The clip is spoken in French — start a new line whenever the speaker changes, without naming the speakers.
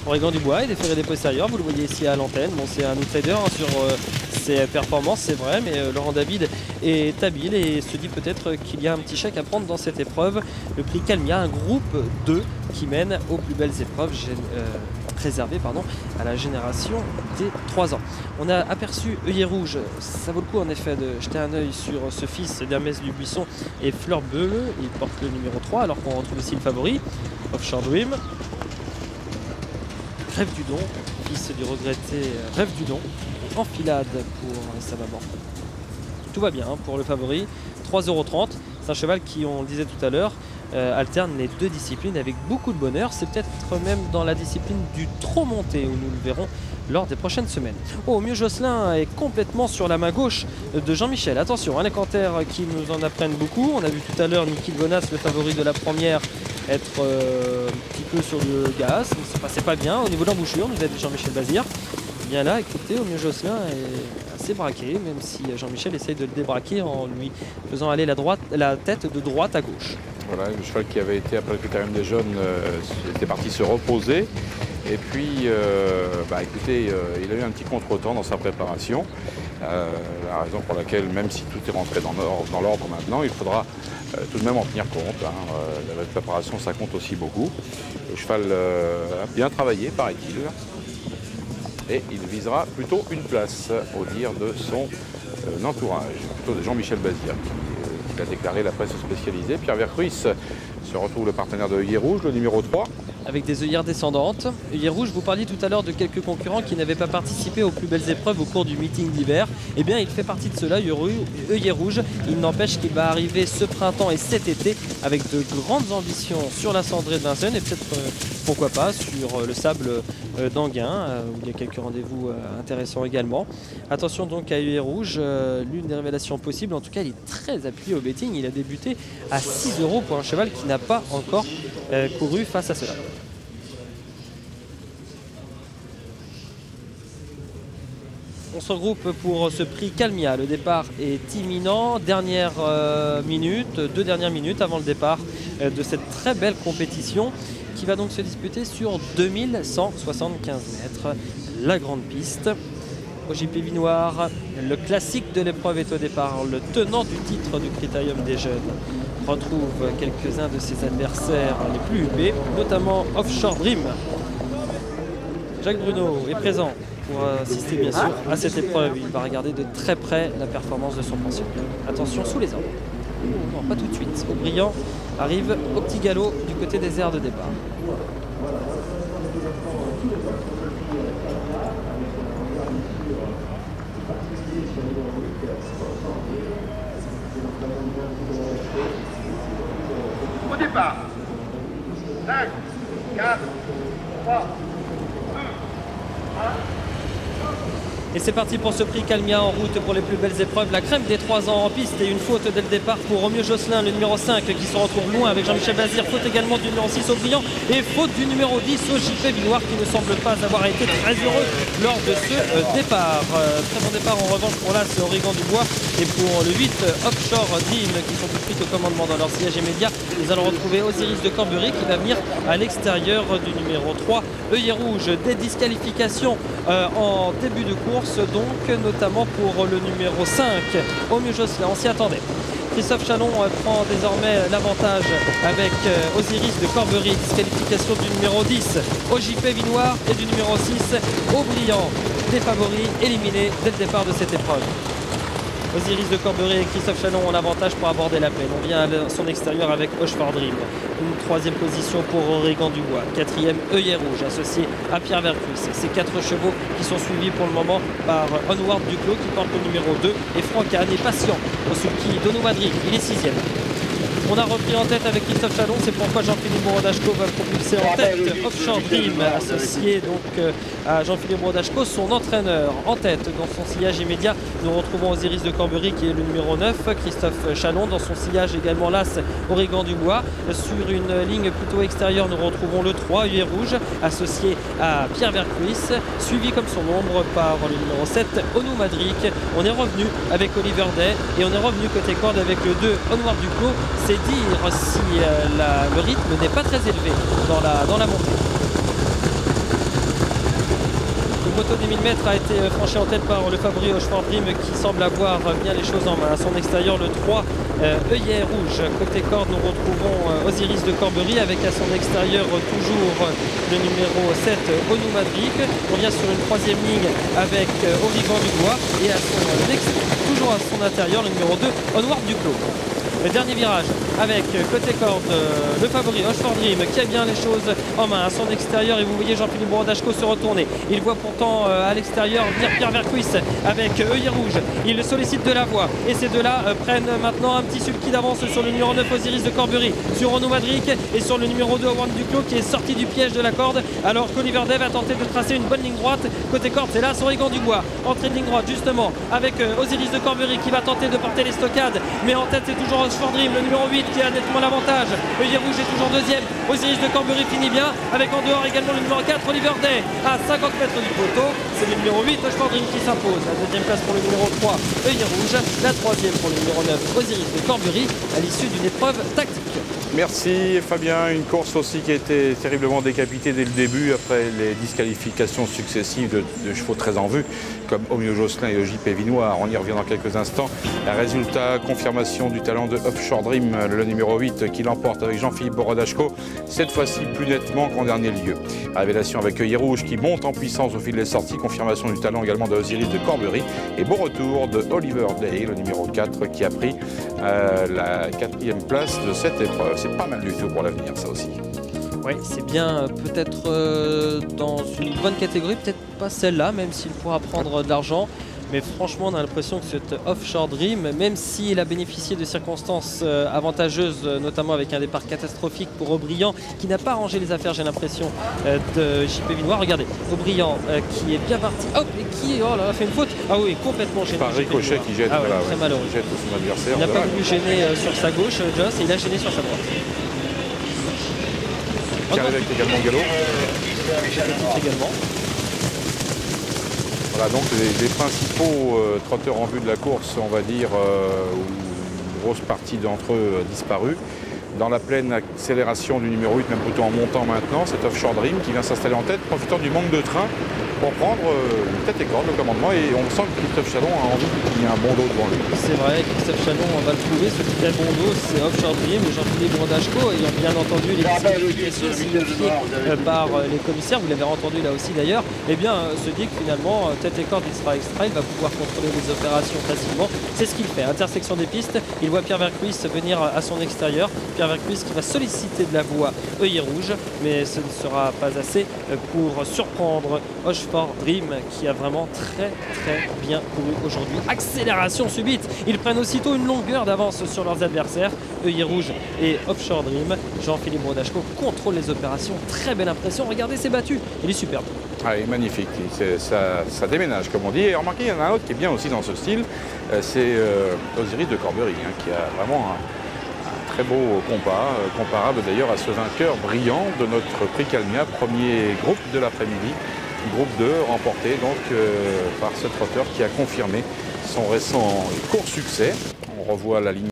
Oregon du Bois et des ferrés postérieurs. Vous le voyez ici à l'antenne. Bon, c'est un outsider sur ses performances, c'est vrai, mais Laurent David est habile et se dit peut-être qu'il y a un petit chèque à prendre dans cette épreuve. Le prix Calmia, un groupe 2 qui mène aux plus belles épreuves réservées à la génération des 3 ans. On a aperçu œillet rouge. Ça vaut le coup en effet de jeter un œil sur ce fils d'Hermès du Buisson et Fleur Bleue. Il porte le numéro 3 alors qu'on retrouve aussi le favori, Offshore Dream. Rêve du Don, fils du regretté Rêve du Don, enfilade pour sa maman. Tout va bien pour le favori, 3,30 €. C'est un cheval qui, on le disait tout à l'heure, alterne les deux disciplines avec beaucoup de bonheur. C'est peut-être même dans la discipline du trop monté où nous le verrons lors des prochaines semaines. Oh, Mieux Josselin est complètement sur la main gauche de Jean-Michel. Attention, les canters qui nous en apprennent beaucoup. On a vu tout à l'heure Niki Bonas, le favori de la première, être un petit peu sur le gaz. Ça ne passait pas bien au niveau de l'embouchure, nous a dit Jean-Michel Bazir. Bien là, écoutez, Mieux Josselin est assez braqué, même si Jean-Michel essaye de le débraquer en lui faisant aller la tête de droite à gauche.
Voilà, le cheval qui avait été après le critérium des jeunes était parti se reposer. Et puis, écoutez, il a eu un petit contretemps dans sa préparation. La raison pour laquelle, même si tout est rentré dans l'ordre maintenant, il faudra tout de même en tenir compte. La préparation, ça compte aussi beaucoup. Le cheval a bien travaillé, paraît-il. Et il visera plutôt une place, au dire de son entourage, plutôt de Jean-Michel Bazir, qui a déclaré la presse spécialisée. Pierre Vercruis se retrouve le partenaire de œillet rouge, le numéro 3.
Avec des œillères descendantes. Œillet rouge, vous parliez tout à l'heure de quelques concurrents qui n'avaient pas participé aux plus belles épreuves au cours du meeting d'hiver. Eh bien, il fait partie de cela, œillet rouge. Il n'empêche qu'il va arriver ce printemps et cet été avec de grandes ambitions sur la cendrée de Vincennes et peut-être, pourquoi pas, sur le sable d'Anguin, où il y a quelques rendez-vous intéressants également. Attention donc à œillet rouge, l'une des révélations possibles. En tout cas, il est très appuyé au betting. Il a débuté à 6 € pour un cheval qui n'a pas encore couru face à cela. On se regroupe pour ce prix Calmia. Le départ est imminent. Dernière minute, 2 dernières minutes avant le départ de cette très belle compétition qui va donc se disputer sur 2175 mètres. La grande piste. OJP Vinoir, le classique de l'épreuve est au départ. Le tenant du titre du Critérium des Jeunes retrouve quelques-uns de ses adversaires les plus huppés, notamment Offshore Dream. Jacques Bruno est présent pour assister bien sûr à cette épreuve. Il va regarder de très près la performance de son pensionnaire. Attention sous les arbres. Non, pas tout de suite. Aubryon arrive au petit galop du côté des aires de départ.
Au départ, 5, 4, 3, 2, 1.
Et c'est parti pour ce prix Calmia en route pour les plus belles épreuves. La crème des 3 ans en piste et une faute dès le départ pour Mieux Josselin, le numéro 5 qui se retrouve loin avec Jean-Michel Bazir. Faute également du numéro 6 Aubryon et faute du numéro 10 OJP Vinoir qui ne semble pas avoir été très heureux lors de ce départ. Très bon départ en revanche pour l'As Oregon du Bois et pour le 8 Offshore Dream qui sont tout de suite au commandement dans leur sillage immédiat. Nous allons retrouver Osiris de Corbury qui va venir à l'extérieur du numéro 3 œillet rouge. Des disqualifications en début de course donc notamment pour le numéro 5 au Mieux Josselin, on s'y attendait. Christophe Chalon prend désormais l'avantage avec Osiris de Corbury, disqualification du numéro 10 OJP Vinoir et du numéro 6 Aubryon, des favoris éliminés dès le départ de cette épreuve. Osiris de Corbury et Christophe Chalon ont l'avantage pour aborder la plaine. On vient à son extérieur avec Offshore Dream. Une 3e position pour Oregon du Bois. 4e œillet rouge associé à Pierre Vercruis. Ces 4 chevaux qui sont suivis pour le moment par Onward Duclos qui porte le numéro 2 et Franck Anne est patient au sulky Donou Madrid. Il est 6e. On a repris en tête avec Christophe Chalon, c'est pourquoi Jean-Philippe Borodachko va propulser en tête Offshore Dream, associé donc à Jean-Philippe Borodachko, son entraîneur. En tête, dans son sillage immédiat, nous retrouvons Osiris de Corbury qui est le numéro 9, Christophe Chalon, dans son sillage également l'As Oregon du Bois. Sur une ligne plutôt extérieure, nous retrouvons le 3, œillet rouge, associé à Pierre Vercruis, suivi comme son ombre par le numéro 7, Onou Madric. On est revenu avec Oliver Day et on est revenu côté corde avec le 2, Onward Duclos. C'est dire si le rythme n'est pas très élevé dans la montée. poteau des 1000 mètres a été franchi en tête par le favori Oshford Dream qui semble avoir bien les choses en main. À son extérieur, le 3 œillet rouge. Côté corde, nous retrouvons Osiris de Corbery avec à son extérieur toujours le numéro 7 Onu Madrik. On vient sur une troisième ligne avec Aurigan Dubois et à toujours à son intérieur le numéro 2 Onward Duclos. Le dernier virage avec côté corde le favori Oshford Dream qui a bien les choses en main à son extérieur et vous voyez Jean-Philippe Brodachko se retourner. Il voit pourtant à l'extérieur venir Pierre Vercuis avec œillet rouge. Il sollicite de la voie et ces deux-là prennent maintenant un petit sulky d'avance sur le numéro 9 Osiris de Corbery, sur Onu Madrik et sur le numéro 2 Onward Duclos qui est sorti du piège de la corde alors qu'Oliver Dev a tenté de tracer une bonne ligne droite. Côté corde, c'est là Aurigan Dubois. Entrée de ligne droite justement avec Osiris de Corbery qui va tenter de porter les stockades, mais en tête c'est toujours Oshford Dream, le numéro 8 qui a nettement l'avantage. Œillet rouge est toujours deuxième. Osiris de Corbery finit bien avec en dehors également le numéro 4 Oliver Day à 50 mètres du poteau. C'est le numéro 8 Oshford Dream qui s'impose. La deuxième place pour le numéro 3 œillet rouge. La troisième pour le numéro 9 Osiris de Corbery à l'issue d'une épreuve tactique.
Merci Fabien, une course aussi qui a été terriblement décapitée dès le début après les disqualifications successives de chevaux très en vue comme Omio Josselin et le JP Vinoir. On y revient dans quelques instants. Un résultat, confirmation du talent de Oshford Dream, le numéro 8 qui l'emporte avec Jean-Philippe Brodachko, cette fois-ci plus nettement qu'en dernier lieu. Révélation avec œillet rouge qui monte en puissance au fil des sorties, confirmation du talent également de Osiris de Corbery et bon retour de Oliver Day, le numéro 4 qui a pris la 4e place de cette épreuve. C'est pas mal du tout pour l'avenir, ça aussi.
Oui, c'est bien peut-être dans une bonne catégorie, peut-être pas celle-là, même s'il pourra prendre de l'argent. Mais franchement, on a l'impression que cet Oshford Dream, même s'il a bénéficié de circonstances avantageuses, notamment avec un départ catastrophique pour Aubriand, qui n'a pas arrangé les affaires, j'ai l'impression, de JP Vinoir. Regardez, Aubriand qui est bien parti, hop, et qui oh là, fait une faute. Ah oui, complètement gêné.
Par ricochet qui jette,
ah ouais, très malheureux.
Jette son adversaire.
Il n'a pas voulu gêner sur sa gauche, Joss, et il a gêné sur sa droite.
Qui arrive avec également Gallo.
Également.
Voilà donc les principaux trotteurs en vue de la course, on va dire, où une grosse partie d'entre eux a disparu. Dans la pleine accélération du numéro 8, même plutôt en montant maintenant, c'est Oshford Dream qui vient s'installer en tête, profitant du manque de train pour prendre une tête et corde, le commandement. Et on sent que Christophe Chalon a envie qu'il y ait un bon dos devant lui.
C'est vrai, Christophe Chalon, on va le trouver. Ce très bon dos, c'est Oshford Dream, Jean-Philippe Brodachko, ayant bien entendu les disqualifications signifiées par les commissaires, vous l'avez entendu là aussi d'ailleurs, eh bien se dit que finalement, tête et corde extra, il va pouvoir contrôler les opérations facilement. C'est ce qu'il fait. Intersection des pistes, il voit Pierre Vercuis venir à son extérieur. Pierre Vercuis qui va solliciter de la voie œillet rouge, mais ce ne sera pas assez pour surprendre Oshford Dream qui a vraiment très bien couru aujourd'hui. Accélération subite, ils prennent aussitôt une longueur d'avance sur leurs adversaires. Œillet rouge et Oshford Dream. Jean-Philippe Brodachko contrôle les opérations, très belle impression. Regardez, c'est battu, il est superbe.
Ah, il est magnifique, ça déménage comme on dit. Et remarquez, il y en a un autre qui est bien aussi dans ce style, c'est Osiris de Corbery, qui a vraiment un très beau compas, comparable d'ailleurs à ce vainqueur brillant de notre prix Calmia, premier groupe de l'après-midi, groupe 2, remporté donc par ce trotteur qui a confirmé son récent court succès. On revoit la ligne